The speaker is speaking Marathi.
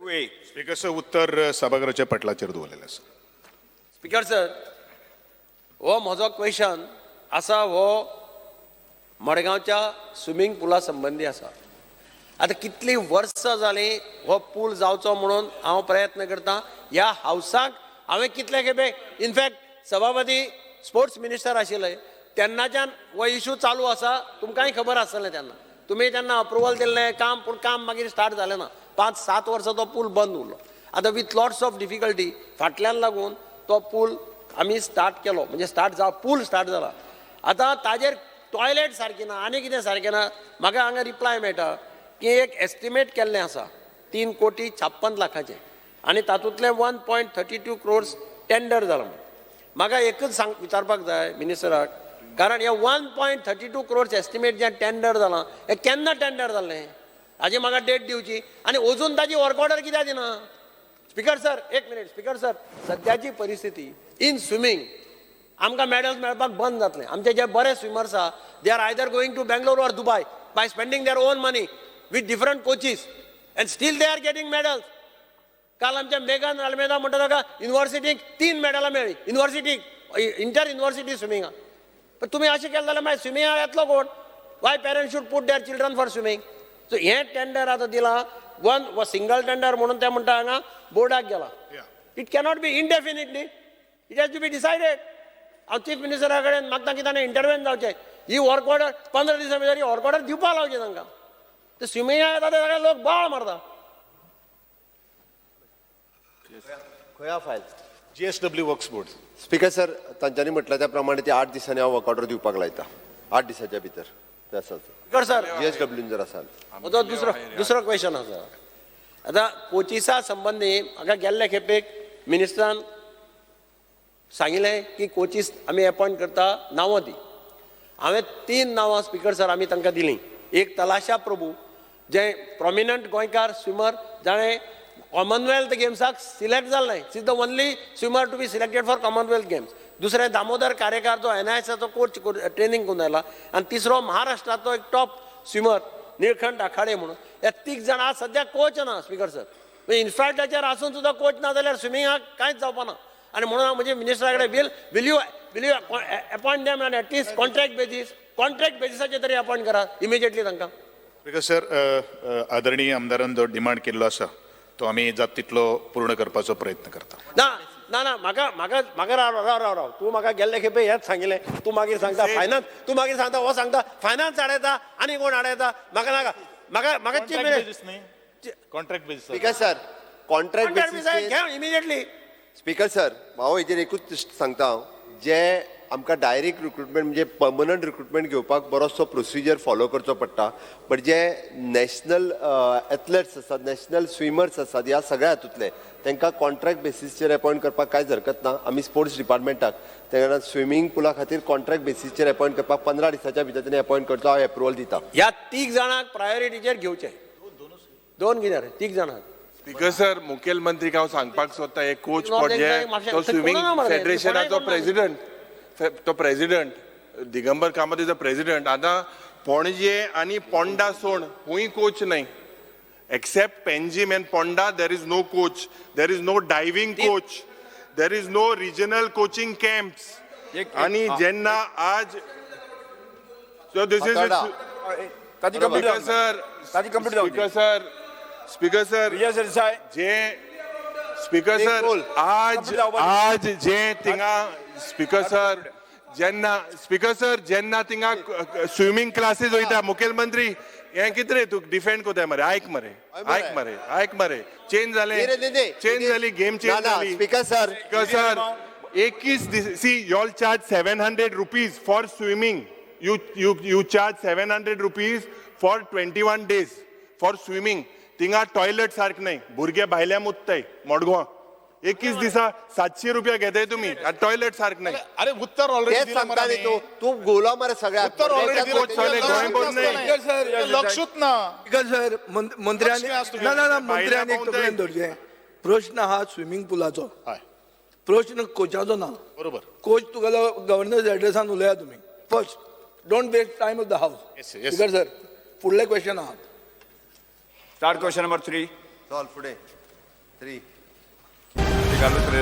स्पीकरचं उत्तर सभागृहाच्या पटलाचेर दवरलेलें आसा. स्पीकर सर, हो म्हजो क्वेश्चन आसा हो मडगांवच्या स्विमींग पुला संबंधी आसा. आता कितली वर्सां जालीं हो पूल जावचो म्हणून हांव प्रयत्न करतां. ह्या हावसाक हांवें कितले खेपे इनफॅक्ट सभापती स्पोर्ट्स मिनिस्टर आशिल्ले तेन्नाच्यान हो इशू चालू आसा. तुमकांय खबर आसतलें तेन्ना. तुमी तेन्ना अप्रुवल दिल्लें काम, पूण काम मागीर स्टार्ट जालें ना. 5-7 वर्सां तो पूल बंद उरलो. आतां विथ लॉट्स ऑफ डिफिकल्टी फाटल्यान लागून तो पूल आमी स्टार्ट केलो, म्हणजे पूल स्टार्ट जाला. आतां ताजेर टॉयलेट सारकें ना, आनी कितें सारकें ना. म्हाका हांगा रिप्लाय मेळटा की एक एस्टिमेट केल्लें आसा 3,56,00,000 आनी तातूंतले 1.32 crores टेंडर जाला. म्हाका एकच विचारपाक जाय मिनिस्टराक, कारण हे 1.32 crores एस्टिमेट जें टेंडर जालां हें केन्ना टेंडर जाल्लें हाजी म्हाका डेट दिवची. आनी अजून ताजी वर्क ऑर्डर कित्याक दिना. स्पीकर सर, एक मिनिट. स्पीकर सर, सद्याची परिस्थिती इन स्विमींग आमकां मेडल्स मेळपाक बंद जातले. आमचे जे बरे स्विमर्स आहा they are either going to Bangalore or Dubai by spending their own money with different coaches and still they are getting medals. काल आमच्या मेघन अल्मेदा म्हणटा ताका युनिव्हर्सिटीक 3 मेडलां मेळ्ळी. युनिव्हर्सिटीक इंटर युनिव्हर्सिटी स्विमिंगाक. पण तुमी अशें केलें जाल्यार मागीर स्विमिंगाक येतलो कोण. Why parents should put their children for swimming. So हें टेंडर आतां दिलां सिंगल टेंडर म्हणून ते म्हणटा हांगा बोर्डाक गेला. It cannot be indefinitely. It has to be decided. हांव चीफ मिनिस्टरा कडेन मागता की ताणें इंटरव्हेन जावचें. ही वर्क ऑर्डर 15 दिसां भितर ही वर्क ऑर्डर दिवपाक लावची तांकां. ते स्विमिंगाक येता ते सगळे लोक बाळ मारता. खंय file GSW works board. Speaker sir, तांच्यांनी म्हटलं त्या प्रमाणे ते 8 दिसांनी हांव वर्क ऑर्डर दिवपाक लायता. 8 दिसाच्या भितर ते आसा. स्पीकर सर, GSW जर आसात. म्हजो दुसरो क्वेश्चन आसा. आतां कोचिसा संबंदी म्हाका गेल्ले खेपेक मिनिस्टरान सांगिल्लें की कोचीस आमी अपॉयंट करता, नांवां दी. हांवें 3 नांवां स्पीकर सर आमी तांकां दिलीं. एक तलाशा प्रभू, जे प्रॉमिनंट गोंयकार स्विमर, जाणें कॉमनवेल्थ गेम्साक सिलेक्ट जाल्लें. Is the only swimmer to be selected for Commonwealth games. दुसरें दामोदर कारेकार, जो NISचो कोच ट्रेनिंग करून आयला. आनी तिसरो महाराष्ट्राचो एक टॉप स्विमर निळखंठ आखाडे म्हणून. हे 3 जाण आज सध्या कोच ना स्पीकर सर. इन्फ्रास्ट्रक्चर आसून सुद्दां कोच ना जाल्यार स्विमिंगाक कांयच जावपा ना. आनी म्हणून हांव म्हणजे मिनिस्टरा कडेन will you appoint them on at least contract बेसिसाचेर तरी अपॉयंट करात इमिजिएटली तांकां. स्पीकर सर, आदरणीय आमदारान जो डिमांड केल्लो आसा तो आमी जाता तितलो पूर्ण करपाचो प्रयत्न करता. ना म्हाका राव. तूं म्हाका गेल्ले खेपे हेच सांगिल्लें. तूं मागीर सांगता फायनान्स, तूं मागीर सांगता हो सांगता फायनान्स आडयता आनी कोण आडयता. म्हाका नाका. म्हाका chief minister contract basis. Speaker sir, contract basis. घे इमिजिएटली. स्पीकर सर, हांव हेजेर एकूच सांगता हांव, जे आमकां डायरेक्ट रिक्रुटमेंट म्हणजे पर्मनंट रिक्रुटमेंट घेवपाक बरोसो प्रोसिजर फॉलो करचो पडटा. बट जे नॅशनल एथलेट्स आसात, नॅशनल स्विमर्स आसात, ह्या सगळ्या हातूंतले तांकां कॉन्ट्रॅक्ट बेसिसचेर अपॉयंट करपाक कांयच हरकत ना. आमी स्पोर्ट्स डिपार्टमेंटाक तेन्ना स्विमींग पुला खातीर कॉन्ट्रॅक्ट बेसिसचेर अपॉयंट करपाक 15 दिसाच्या भितर तांणी अपॉयंट करचो हांव एप्रुवल दिता. ह्या 3 जाणांक प्रायोरिटीचेर घेवचे. 2 कितें रे 3 जाणांक. स्पीकर सर, मुखेलमंत्रीक हांव सांगपाक सोदता एक कोच प्रोजेक्ट तो स्विमींग फेडरेशनाचो president Digambar Kamat is the president. आतां पणजे आनी पोंडा सोड खूंय कोच न्हय. Except Panjim and Ponda there is no coach. There is no diving coach. There is no regional coaching camps. आनी जेन्ना आज so this is speaker sir जे स्पीकर सर आज जे थिंगा जेन्ना थिंगा स्विमींग क्लासीस वयता मुखेलमंत्री हें कितें रे तूं डिफेंड कोताय मरे. आयक मरे चेंज जाली गेम चेंज जाली. स्पीकर सर, 21 दीस see you all charge 700 rupees for swimming. you charge 700 rupees for 21 days for swimming. थिंगा टॉयलेट सारक नाही. भुरगे भायल्या मुतताय मडगांव. 21 दिसा 700 रुपया घेताय तुम्ही. टॉयलेट सारक नाही. अरे उत्तर ऑलरेडी सांगता तू गोला मरे सगळ्या उत्तर ऑलरेडी लक्षूच ना. सर, मंत्र्यांनी मंत्र्यांनी एक तकलेन धरचें. प्रश्न हा स्विमींग पुलाचो. प्रश्न कोचाचो ना. बरोबर. कोच तुगेलो गव्हर्नर एड्रेसान उलया तुम्ही. First don't waste time of the house. Sir, फुडले क्वेश्चन आहात. Start question number 3. चल फुडें. 3 घालूच रे